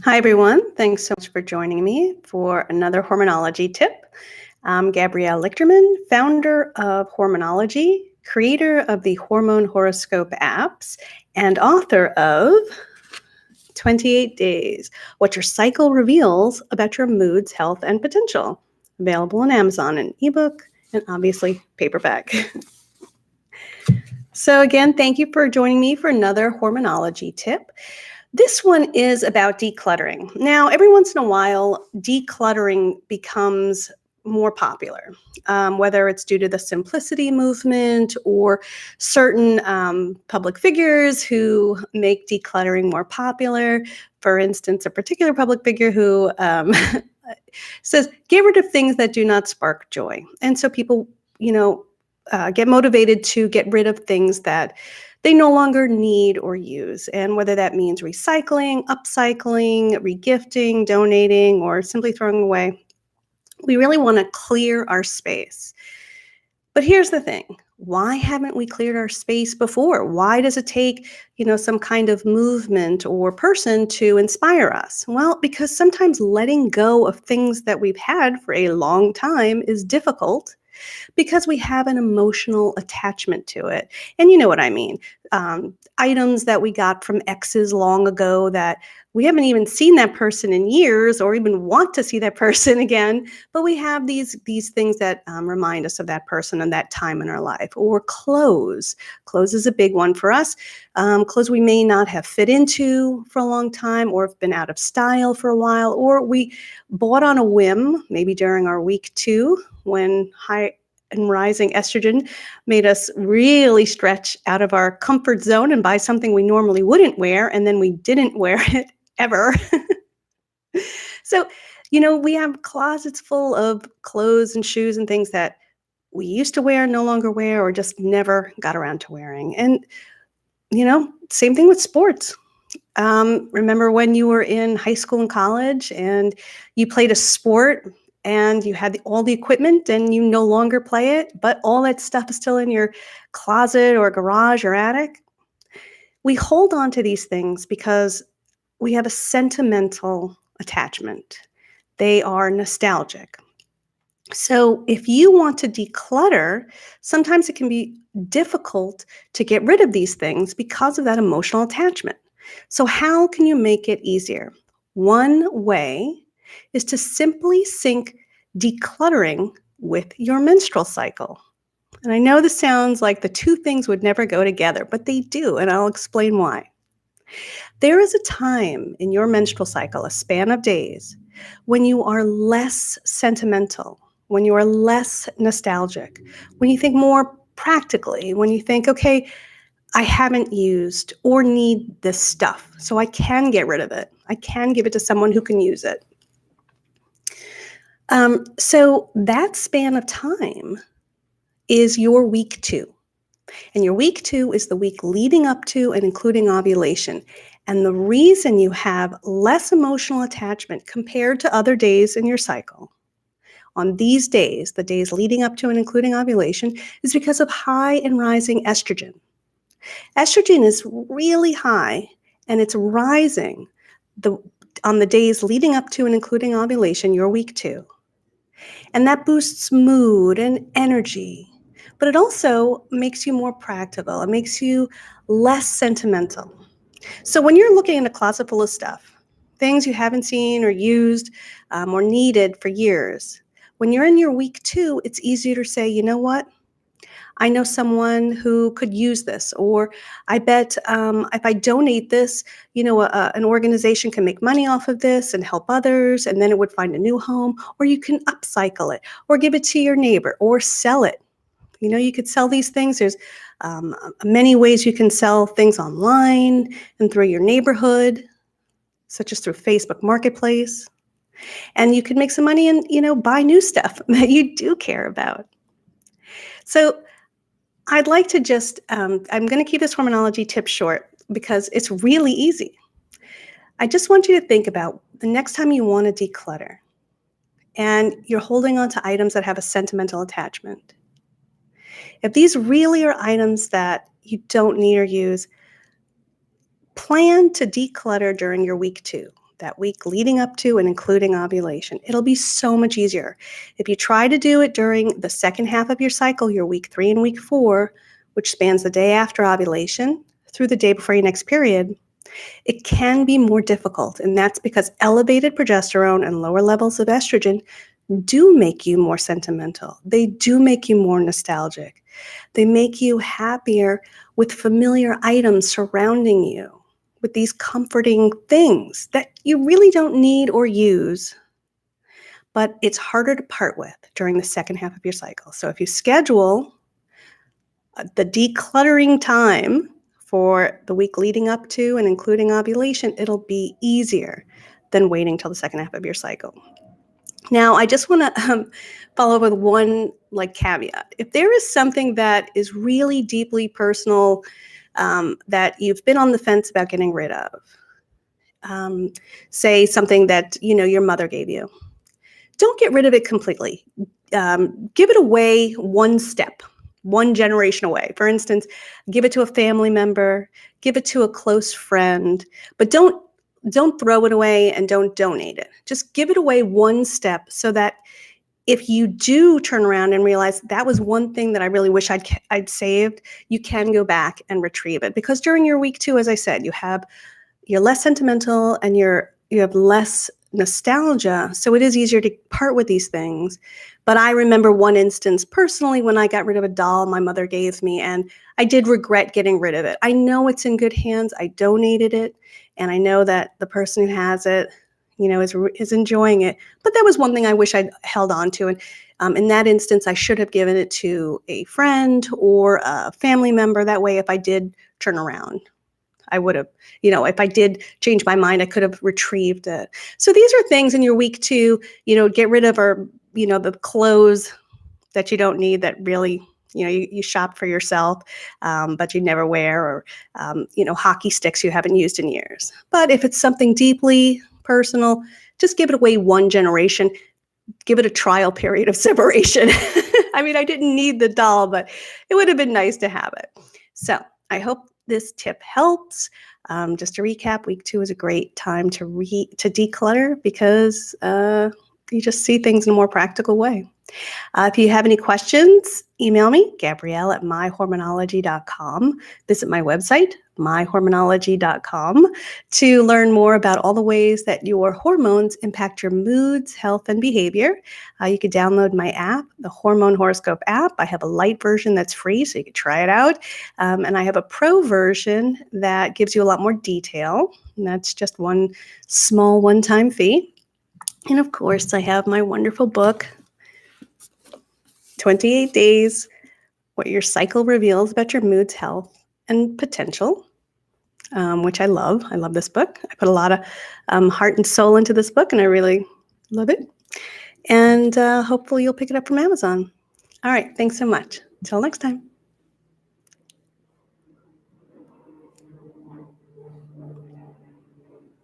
Hi, everyone. Thanks so much for joining me for another Hormonology tip. I'm Gabrielle Lichterman, founder of Hormonology, creator of the Hormone Horoscope apps, and author of 28 Days What Your Cycle Reveals About Your Moods, Health, and Potential. Available on Amazon in ebook and obviously paperback. So, again, thank you for joining me for another Hormonology tip. This one is about decluttering. Now, every once in a while, decluttering becomes more popular, whether it's due to the simplicity movement or certain public figures who make decluttering more popular. For instance, a particular public figure who says, get rid of things that do not spark joy. And so people, get motivated to get rid of things that they no longer need or use. And whether that means recycling, upcycling, regifting, donating, or simply throwing away, we really want to clear our space. But here's the thing. Why haven't we cleared our space before? Why does it take, some kind of movement or person to inspire us? Well, because sometimes letting go of things that we've had for a long time is difficult because we have an emotional attachment to it. And you know what I mean. Items that we got from exes long ago that we haven't even seen that person in years or even want to see that person again, but we have these things that remind us of that person and that time in our life. Or clothes. Clothes is a big one for us. Clothes we may not have fit into for a long time or have been out of style for a while, or we bought on a whim, maybe during our week 2 when high and rising estrogen made us really stretch out of our comfort zone and buy something we normally wouldn't wear, and then we didn't wear it ever. So, we have closets full of clothes and shoes and things that we used to wear, no longer wear, or just never got around to wearing. And, same thing with sports. Remember when you were in high school and college and you played a sport and you had all the equipment and you no longer play it, but all that stuff is still in your closet or garage or attic? We hold on to these things because we have a sentimental attachment. They are nostalgic. So if you want to declutter, sometimes it can be difficult to get rid of these things because of that emotional attachment. So how can you make it easier? One way is to simply sync decluttering with your menstrual cycle. And I know this sounds like the two things would never go together, but they do, and I'll explain why. There is a time in your menstrual cycle, a span of days, when you are less sentimental, when you are less nostalgic, when you think more practically, when you think, okay, I haven't used or need this stuff, so I can get rid of it. I can give it to someone who can use it. So that span of time is your week 2. And your week 2 is the week leading up to and including ovulation. And the reason you have less emotional attachment compared to other days in your cycle on these days, the days leading up to and including ovulation, is because of high and rising estrogen. Estrogen is really high and it's rising on the days leading up to and including ovulation, your week 2. And that boosts mood and energy. But it also makes you more practical. It makes you less sentimental. So when you're looking in a closet full of stuff, things you haven't seen or used or needed for years, when you're in your week 2, it's easier to say, you know what? I know someone who could use this, or I bet if I donate this, an organization can make money off of this and help others, and then it would find a new home, or you can upcycle it, or give it to your neighbor, or sell it. You could sell these things. There's many ways you can sell things online and through your neighborhood, such as through Facebook Marketplace. And you can make some money and, buy new stuff that you do care about. So I'd like to I'm going to keep this Hormonology tip short because it's really easy. I just want you to think about the next time you want to declutter and you're holding on to items that have a sentimental attachment. If these really are items that you don't need or use, plan to declutter during your week 2. that week leading up to and including ovulation. It'll be so much easier. If you try to do it during the second half of your cycle, your week 3 and week 4, which spans the day after ovulation through the day before your next period, it can be more difficult. And that's because elevated progesterone and lower levels of estrogen do make you more sentimental. They do make you more nostalgic. They make you happier with familiar items surrounding you, with these comforting things that you really don't need or use, but it's harder to part with during the second half of your cycle. So if you schedule the decluttering time for the week leading up to and including ovulation, it'll be easier than waiting till the second half of your cycle. Now, I just want to follow up with one caveat. If there is something that is really deeply personal that you've been on the fence about getting rid of, say something that your mother gave you, don't get rid of it completely. Give it away one step, one generation away. For instance, give it to a family member, give it to a close friend, but don't throw it away and don't donate it. Just give it away one step so that if you do turn around and realize that was one thing that I really wish I'd saved, you can go back and retrieve it. Because during your week 2, as I said, you're less sentimental and you have less nostalgia, so it is easier to part with these things. But I remember one instance personally when I got rid of a doll my mother gave me, and I did regret getting rid of it. I know it's in good hands. I donated it, and I know that the person who has it, is enjoying it. But that was one thing I wish I'd held on to. And in that instance, I should have given it to a friend or a family member. That way, if I did turn around, I would have, if I did change my mind, I could have retrieved it. So these are things in your week 2, get rid of, or, the clothes that you don't need that really, you shop for yourself, but you never wear, or, hockey sticks you haven't used in years. But if it's something deeply personal, just give it away one generation. Give it a trial period of separation. I mean, I didn't need the doll, but it would have been nice to have it. So I hope this tip helps. Just to recap, week 2 is a great time to declutter because you just see things in a more practical way. If you have any questions, email me, Gabrielle@myhormonology.com. Visit my website, myhormonology.com, to learn more about all the ways that your hormones impact your moods, health, and behavior. You could download my app, the Hormone Horoscope app. I have a light version that's free, so you could try it out. And I have a pro version that gives you a lot more detail, and that's just one small one-time fee. And of course, I have my wonderful book, 28 Days, What Your Cycle Reveals About Your Moods, Health, and Potential, which I love. I love this book. I put a lot of heart and soul into this book, and I really love it. And hopefully you'll pick it up from Amazon. All right. Thanks so much. Until next time.